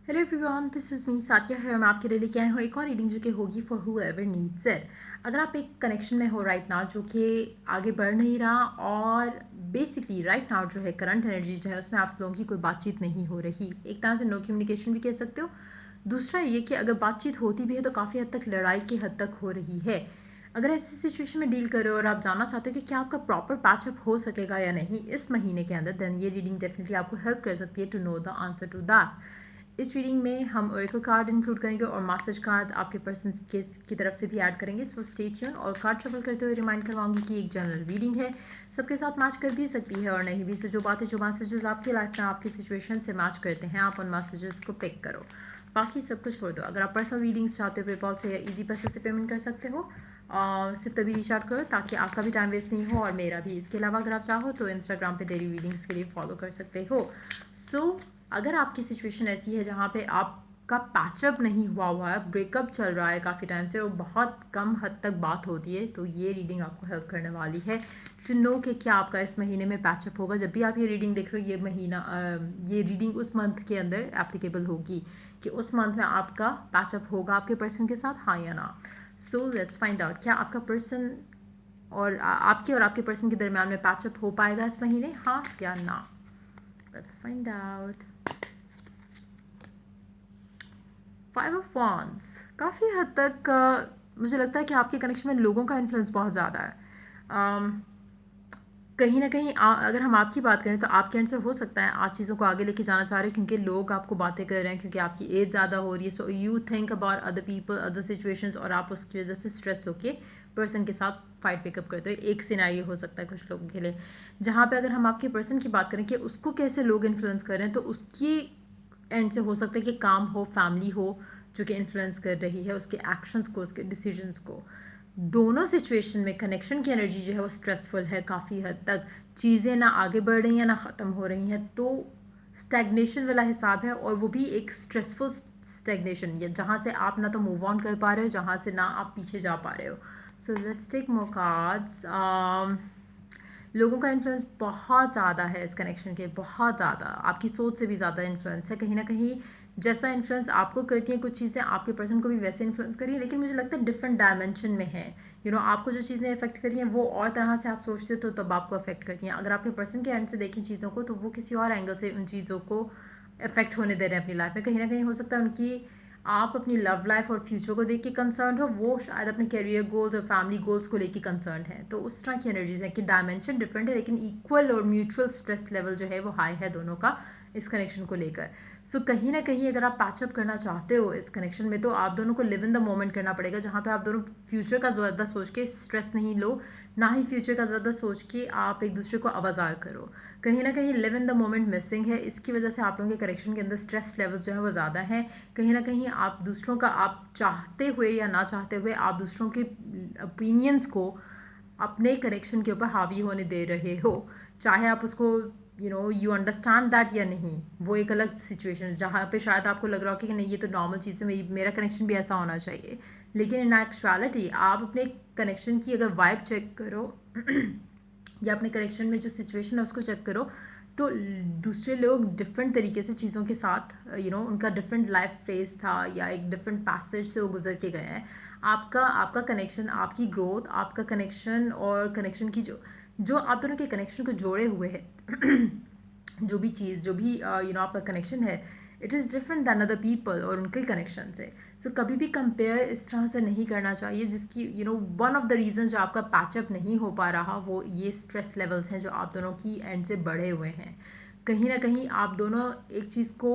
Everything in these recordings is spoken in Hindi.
Hello everyone, this is me Sathiya है। मैं आपके लिए लेके आई हूँ एक और रीडिंग जो कि होगी for who ever needs it. अगर आप एक कनेक्शन में हो राइट नाउ जो कि आगे बढ़ नहीं रहा और बेसिकली राइट नाउ जो है करंट एनर्जी जो है उसमें आप लोगों की कोई बातचीत नहीं हो रही, एक तरह से नो कम्युनिकेशन भी कह सकते हो। दूसरा ये कि अगर बातचीत होती भी है तो काफ़ी हद तक लड़ाई की हद तक हो रही है। अगर ऐसी सिचुएशन में डील कर रहे हो और आप जानना चाहते हो कि क्या आपका प्रॉपर पैचअप हो सकेगा या नहीं इस महीने के अंदर, देन ये रीडिंग डेफिनेटली आपको हेल्प कर सकती है to know the answer to that. इस रीडिंग में हम ओरेकल कार्ड इंक्लूड करेंगे और मास्टर्स कार्ड आपके पर्सन की तरफ से भी ऐड करेंगे। So stay tune. और कार्ड शफल करते हुए रिमाइंड करवाऊंगी कि एक जनरल रीडिंग है, सबके साथ मैच कर भी सकती है और नहीं भी। से जो मैसेजेस आपकी लाइफ में आपकी सिचुएशन से मैच करते हैं आप उन मैसेजेस को पिक करो, बाकी सब कुछ छोड़ दो। अगर आप पर्सनल रीडिंग्स चाहते हो पेपॉल से या इजी पैसे से पेमेंट कर सकते हो। सिर्फ तभी रीच आउट करो ताकि आपका भी टाइम वेस्ट नहीं हो और मेरा भी। इसके अलावा अगर आप चाहो तो इंस्टाग्राम पे डेली रीडिंग्स के लिए फॉलो कर सकते हो। अगर आपकी सिचुएशन ऐसी है जहाँ पे आपका पैचअप नहीं हुआ है, ब्रेकअप चल रहा है काफ़ी टाइम से और बहुत कम हद तक बात होती है, तो ये रीडिंग आपको हेल्प करने वाली है टू नो कि क्या आपका इस महीने में पैचअप होगा। जब भी आप ये रीडिंग देख रहे हो, ये रीडिंग उस मंथ के अंदर एप्लीकेबल होगी कि उस मंथ में आपका पैचअप होगा आपके पर्सन के साथ, हाँ या ना। सो लेट्स फाइंड आउट क्या आपका पर्सन और आपके और आपके पर्सन के दरमियान में पैचअप हो पाएगा इस महीने, हाँ या ना। Let's find out. 5 of wands काफ़ी हद तक मुझे लगता है कि आपके कनेक्शन में लोगों का इन्फ्लुएंस बहुत ज़्यादा है। कहीं ना कहीं अगर हम आपकी बात करें तो आपके एंड से हो सकता है आप चीज़ों को आगे लेके जाना चाह रहे हैं क्योंकि लोग आपको बातें कर रहे हैं, क्योंकि आपकी एज ज़्यादा हो रही है। So you think about other people, other situations, और आप उसकी वजह से स्ट्रेस होके पर्सन के साथ फाइट पिकअप करते हो। एक सिनेरियो हो सकता है कुछ लोगों के लिए, जहाँ पे अगर हम आपके पर्सन की बात करें कि उसको कैसे लोग इन्फ्लुएंस कर रहे हैं, तो उसकी एंड से हो सकता है कि काम हो, फैमिली हो जो कि इन्फ्लुएंस कर रही है उसके एक्शंस को, उसके डिसीजंस को। दोनों सिचुएशन में कनेक्शन की एनर्जी जो है वो स्ट्रेसफुल है काफ़ी हद तक। चीज़ें ना आगे बढ़ रही हैं ना ख़त्म हो रही हैं, तो स्टैग्नेशन वाला हिसाब है, और वो भी एक स्ट्रेसफुल स्टैग्नेशन, या जहाँ से आप ना तो मूव ऑन कर पा रहे हो, जहाँ से ना आप पीछे जा पा रहे हो। So let's take more cards. लोगों का इन्फ्लुएंस बहुत ज़्यादा है इस कनेक्शन के, बहुत ज़्यादा, आपकी सोच से भी ज़्यादा इन्फ्लुएंस है। कहीं ना कहीं जैसा इन्फ्लुएंस आपको करती हैं कुछ चीज़ें, आपके पर्सन को भी वैसे इन्फ्लुएंस करिए, लेकिन मुझे लगता है डिफरेंट डायमेंशन में है। आपको जो चीज़ें अफेक्ट करी हैं वो और तरह से आप सोचते हो तो तब आपको अफेक्ट करती हैं। अगर आपके पर्सन के एंड से देखें चीज़ों को तो वो किसी और एंगल से उन चीज़ों को अफेक्ट होने दे रहे हैं अपनी लाइफ में। कहीं ना कहीं हो सकता है उनकी, आप अपनी लव लाइफ और फ्यूचर को देख के कंसर्न हो, वो शायद अपने करियर गोल्स और फैमिली गोल्स को लेके कंसर्न है। तो उस तरह की एनर्जीज है कि डायमेंशन डिफरेंट है लेकिन इक्वल और म्यूचुअल स्ट्रेस लेवल जो है वो हाई है दोनों का इस कनेक्शन को लेकर। कहीं ना कहीं अगर आप पैचअप करना चाहते हो इस कनेक्शन में तो आप दोनों को लिव इन द मोमेंट करना पड़ेगा, जहाँ पे आप दोनों फ्यूचर का ज़्यादा सोच के स्ट्रेस नहीं लो, ना ही फ्यूचर का ज़्यादा सोच के आप एक दूसरे को आवाज़ार करो। कहीं ना कहीं live in the moment missing है, इसकी वजह से आप लोगों के कनेक्शन के अंदर स्ट्रेस लेवल्स जो है वो ज़्यादा है। कहीं ना कहीं आप दूसरों का, आप चाहते हुए या ना चाहते हुए, आप दूसरों के ओपिनियंस को अपने कनेक्शन के ऊपर हावी होने दे रहे हो, चाहे आप उसको यू अंडरस्टैंड दैट या नहीं, वो एक अलग सिचुएशन है जहाँ पे शायद आपको लग रहा हो कि नहीं ये तो नॉर्मल चीज़ है, मेरा कनेक्शन भी ऐसा होना चाहिए। लेकिन इन एक्चुअलिटी आप अपने कनेक्शन की अगर वाइब चेक करो या अपने कनेक्शन में जो सिचुएशन है उसको चेक करो, तो दूसरे लोग डिफरेंट तरीके से चीज़ों के साथ उनका डिफरेंट लाइफ फेज था या एक डिफरेंट पैसेज से वो गुजर के गए हैं। आपका आपका कनेक्शन, आपकी ग्रोथ, आपका कनेक्शन और कनेक्शन की जो जो आप दोनों के कनेक्शन को जोड़े हुए है जो भी चीज़, जो भी आपका कनेक्शन है, it is different than other people और उनके कनेक्शन से। कभी भी कंपेयर इस तरह से नहीं करना चाहिए, जिसकी वन ऑफ द रीज़न जो आपका पैचअप नहीं हो पा रहा वो ये स्ट्रेस लेवल्स हैं जो आप दोनों की एंड से बढ़े हुए हैं। कहीं ना कहीं आप दोनों एक चीज़ को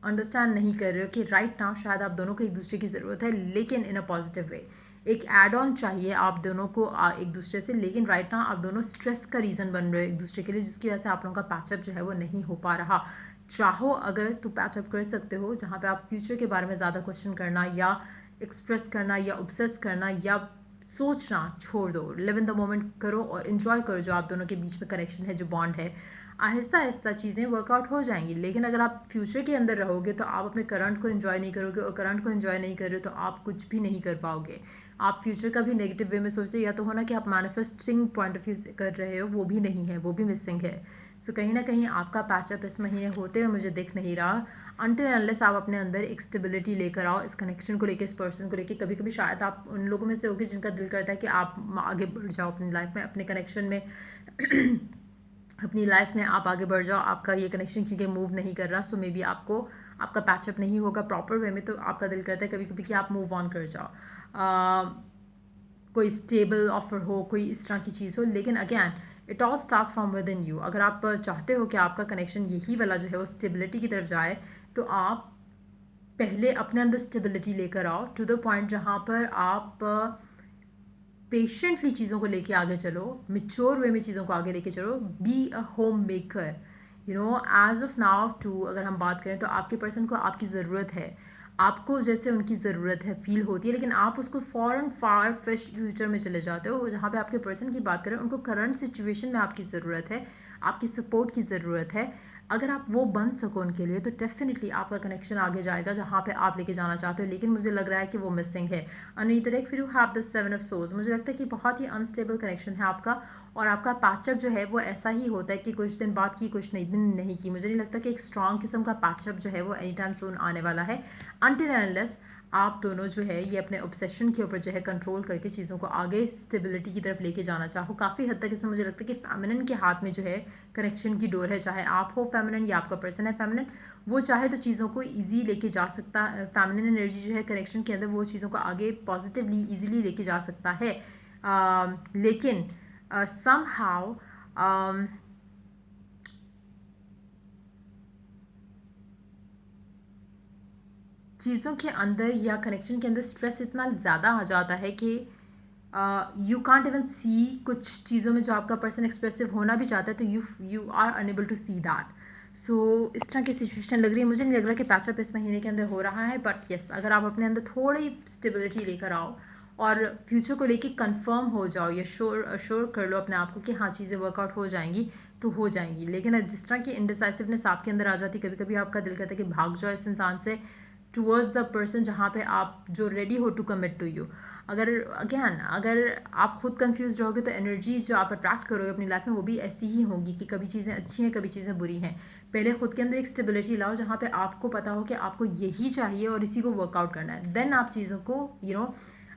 अंडरस्टैंड नहीं कर रहे हो कि राइट नाउ शायद आप दोनों को एक दूसरे की ज़रूरत है, लेकिन इन अ पॉजिटिव वे। एक एड ऑन चाहिए आप दोनों को एक दूसरे से, लेकिन राइट नाउ आप दोनों स्ट्रेस का रीज़न बन रहे हो एक दूसरे के लिए, जिसकी वजह से आप लोगों का पैचअप जो है वो नहीं हो पा रहा। चाहो अगर तो पैचअप कर सकते हो, जहाँ पे आप फ्यूचर के बारे में ज़्यादा क्वेश्चन करना या एक्सप्रेस करना या ऑब्सेस करना या सोचना छोड़ दो। लिव इन द मोमेंट करो और इन्जॉय करो जो आप दोनों के बीच में कनेक्शन है, जो बॉन्ड है। आहिस्ता आहिस्ता चीज़ें वर्कआउट हो जाएंगी, लेकिन अगर आप फ्यूचर के अंदर रहोगे तो आप अपने करंट को एंजॉय नहीं करोगे, और करंट को एंजॉय नहीं कर रहे हो तो आप कुछ भी नहीं कर पाओगे। आप फ्यूचर का भी नेगेटिव वे में सोचते, या तो होना कि आप मैनिफेस्टिंग पॉइंट ऑफ व्यू से कर रहे हो, वो भी नहीं है, वो भी मिसिंग है। सो कहीं ना कहीं आपका पैचअप इस महीने होते हुए मुझे दिख नहीं रहा, अनटिल अनलेस आप अपने अंदर एक स्टेबिलिटी लेकर आओ इस कनेक्शन को लेके, इस पर्सन को लेके। कभी कभी शायद आप उन लोगों में से होगे जिनका दिल करता है कि आप आगे बढ़ जाओ अपनी लाइफ में, अपने कनेक्शन में अपनी लाइफ में आप आगे बढ़ जाओ। आपका ये कनेक्शन क्योंकि मूव नहीं कर रहा, सो मे बी आपको आपका पैचअप नहीं होगा प्रॉपर वे में, तो आपका दिल करता है कभी कभी कि आप मूव ऑन कर जाओ, कोई स्टेबल ऑफर हो, कोई इस तरह की चीज़ हो। लेकिन again it all starts from with in you. अगर आप चाहते हो कि आपका कनेक्शन यही वाला जो है वो स्टेबिलिटी की तरफ जाए, तो आप पहले अपने अंदर स्टेबिलिटी लेकर आओ टू द पॉइंट जहाँ पर आप पेशेंटली चीज़ों को लेके आगे चलो, मिच्योर वे में चीज़ों को आगे लेके चलो, be a homemaker. You know, as of now to अगर हम बात करें तो आपके पर्सन को आपकी ज़रूरत है, आपको जैसे उनकी ज़रूरत है फील होती है, लेकिन आप उसको फॉरन फार फिश फ्यूचर में चले जाते हो जहाँ पे आपके पर्सन की बात करें, उनको करंट सिचुएशन में आपकी ज़रूरत है, आपकी सपोर्ट की ज़रूरत है। अगर आप वो बन सको उनके लिए तो डेफिनेटली आपका कनेक्शन आगे जाएगा जहाँ पे आप लेके जाना चाहते हो। लेकिन मुझे लग रहा है कि वो मिसिंग है। अनदर फिर you have the 7 of Swords, मुझे लगता है कि बहुत ही अनस्टेबल कनेक्शन है आपका, और आपका पैचअप जो है वो ऐसा ही होता है कि कुछ दिन बाद की, कुछ दिन नहीं की। मुझे नहीं लगता कि एक स्ट्रॉन्ग किस्म का पैचअप जो है वो एनी टाइम सून आने वाला है, अनटिल अनलेस आप दोनों जो है ये अपने ऑब्सेशन के ऊपर जो है कंट्रोल करके चीज़ों को आगे स्टेबिलिटी की तरफ लेके जाना चाहो। काफ़ी हद तक इसमें मुझे लगता है कि फेमिनिन के हाथ में जो है कनेक्शन की डोर है, चाहे आप हो फेमिनिन या आपका पर्सन है फेमिनिन, वो चाहे तो चीज़ों को ईजी लेके जा सकता है। फेमिनिन एनर्जी जो है कनेक्शन के अंदर वो चीज़ों को आगे पॉजिटिवली ईजिली लेके जा सकता है, लेकिन somehow चीज़ों के अंदर या कनेक्शन के अंदर स्ट्रेस इतना ज़्यादा आ जाता है कि यू कांट इवन सी कुछ चीज़ों में जो आपका पर्सन एक्सप्रेसिव होना भी चाहता है, तो you are unable to see that. So इस तरह की सिचुएशन लग रही है। मुझे नहीं लग रहा कि पैचअप इस महीने के अंदर हो रहा है, बट यस, अगर आप अपने अंदर थोड़ी स्टेबिलिटी लेकर आओ और फ्यूचर को लेके कंफर्म हो जाओ या श्योर कर लो अपने आप को कि हाँ चीज़ें वर्कआउट हो जाएंगी, तो हो जाएंगी। लेकिन जिस तरह की इनडिसाइसिवनेस आपके अंदर आ जाती है, कभी कभी आपका दिल करता है कि भाग जाओ इस इंसान से टूवर्ड्स द पर्सन जहाँ पे आप जो रेडी हो टू कमिट टू यू। अगर आप खुद कंफ्यूज रहोगे तो एनर्जीज जो आप अट्रैक्ट करोगे अपनी लाइफ में वो भी ऐसी ही होंगी कि कभी चीज़ें अच्छी हैं, कभी चीज़ें बुरी हैं। पहले खुद के अंदर एक स्टेबिलिटी लाओ जहाँ पे आपको पता हो कि आपको यही चाहिए और इसी को वर्कआउट करना है। देन आप चीज़ों को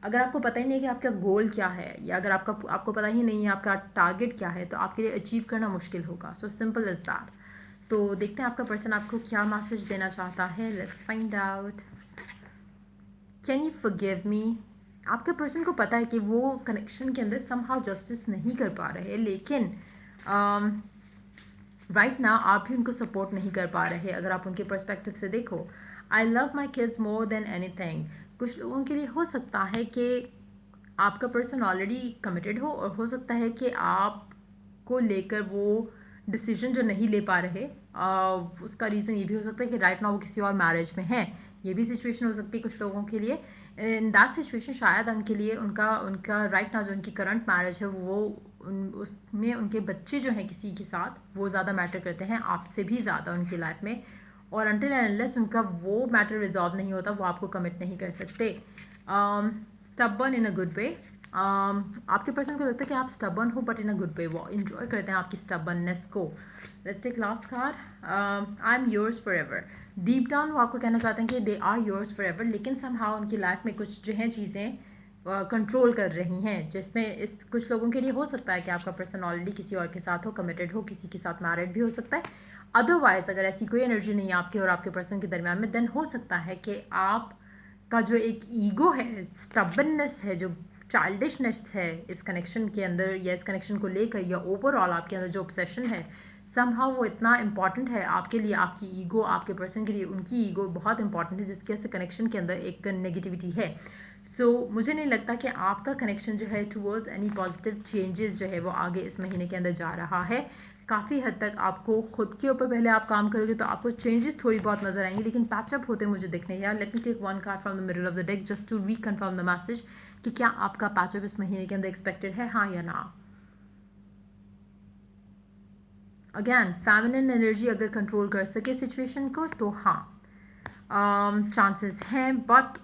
अगर आपको पता ही नहीं है कि आपका गोल क्या है, या अगर आपको पता ही नहीं है आपका टारगेट क्या है, तो आपके लिए अचीव करना मुश्किल होगा। So simple is that. तो देखते हैं आपका पर्सन आपको क्या मैसेज देना चाहता है। Let's find out. Can you forgive me? आपके पर्सन को पता है कि वो कनेक्शन के अंदर समहाउ जस्टिस नहीं कर पा रहे, लेकिन राइट ना आप भी उनको सपोर्ट नहीं कर पा रहे। अगर आप उनके पर्सपेक्टिव से देखो, I love my kids more than anything. कुछ लोगों के लिए हो सकता है कि आपका पर्सन ऑलरेडी कमिटेड हो, और हो सकता है कि आपको लेकर वो डिसीजन जो नहीं ले पा रहे, उसका रीज़न ये भी हो सकता है कि राइट नाउ वो किसी और मैरिज में हैं। ये भी सिचुएशन हो सकती है कुछ लोगों के लिए। इन दैट सिचुएशन शायद उनके लिए उनका राइट नाउ जो उनकी करंट मैरिज है वो उसमें उनके बच्चे जो हैं किसी के साथ वो ज़्यादा मैटर करते हैं आपसे भी ज़्यादा उनकी लाइफ में, और अनटिल एंड अनलेस उनका वो मैटर रिजॉल्व नहीं होता वो आपको कमिट नहीं कर सकते। Stubborn in a good way. आपके पर्सन को लगता है कि आप स्टबर्न हो, but in a good way, वो इंजॉय करते हैं आपकी स्टबर्ननेस को। Let's take last card. I am yours forever. Deep down वो आपको कहना चाहते हैं कि they are yours forever, लेकिन समहाउ उनकी लाइफ में कुछ जो हैं चीज़ें कंट्रोल कर रही हैं, जिसमें इस कुछ लोगों के लिए हो सकता है कि आपका पर्सन ऑलरेडी किसी और के साथ हो, कमिटेड हो, किसी के साथ मैरिड भी हो सकता है। अदरवाइज अगर ऐसी कोई एनर्जी नहीं है आपके और आपके पर्सन के दरमियान में, देन हो सकता है कि आप का जो एक ईगो है, स्टबननेस है, जो चाइल्डिशनेस है इस कनेक्शन के अंदर या इस कनेक्शन को लेकर, या ओवरऑल आपके अंदर जो ऑब्सेशन है, समहाउ वो इतना इंपॉर्टेंट है आपके लिए, आपकी ईगो आपके पर्सन के लिए उनकी ईगो बहुत इंपॉर्टेंट है, जिसकी वजह से कनेक्शन के अंदर एक नेगेटिविटी है। मुझे नहीं लगता कि आपका कनेक्शन जो है टूवर्ड्स एनी पॉजिटिव चेंजेस जो है वो आगे इस महीने के अंदर जा रहा है। काफ़ी हद तक आपको खुद के ऊपर पहले आप काम करोगे तो आपको चेंजेस थोड़ी बहुत नजर आएंगी, लेकिन पैचअप होते मुझे दिख नहीं रहा। Let me take one card from the middle of the deck just to reconfirm the message कि क्या आपका पैचअप इस महीने के अंदर एक्सपेक्टेड है, हाँ या ना। अगैन फेमिनिन एनर्जी अगर कंट्रोल कर सके सिचुएशन को तो हाँ चांसेस हैं, बट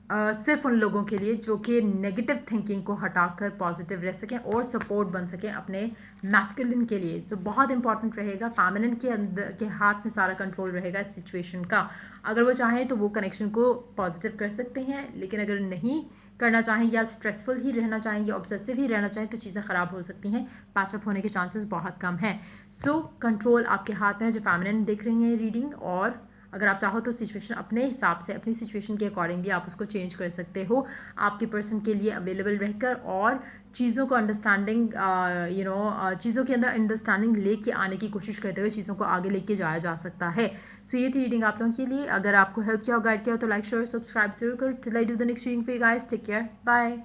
सिर्फ उन लोगों के लिए जो कि नेगेटिव थिंकिंग को हटाकर पॉजिटिव रह सकें और सपोर्ट बन सकें अपने मैस्कुलिन के लिए, जो बहुत इंपॉर्टेंट रहेगा। फेमिनिन के अंदर के हाथ में सारा कंट्रोल रहेगा इस सिचुएशन का। अगर वो चाहें तो वो कनेक्शन को पॉजिटिव कर सकते हैं, लेकिन अगर नहीं करना चाहें या स्ट्रेसफुल ही रहना चाहें या ऑब्सेसिव ही रहना चाहें तो चीज़ें ख़राब हो सकती हैं, पैचअप होने के चांसेस बहुत कम हैं। सो कंट्रोल आपके हाथ में है, जो फेमिनिन देख रही हैं रीडिंग। और अगर आप चाहो तो सिचुएशन अपने हिसाब से, अपनी सिचुएशन के अकॉर्डिंगली आप उसको चेंज कर सकते हो, आपके पर्सन के लिए अवेलेबल रहकर, और चीज़ों को अंडरस्टैंडिंग चीज़ों के अंदर अंडरस्टैंडिंग लेके आने की कोशिश करते हुए चीज़ों को आगे लेके जाया जा सकता है। सो ये थी रीडिंग आप लोगों के लिए। अगर आपको हेल्प किया हो, गाइड किया हो, तो लाइक शेयर सब्सक्राइब जरूर करो। Till I do the next reading for you guys, take care, bye.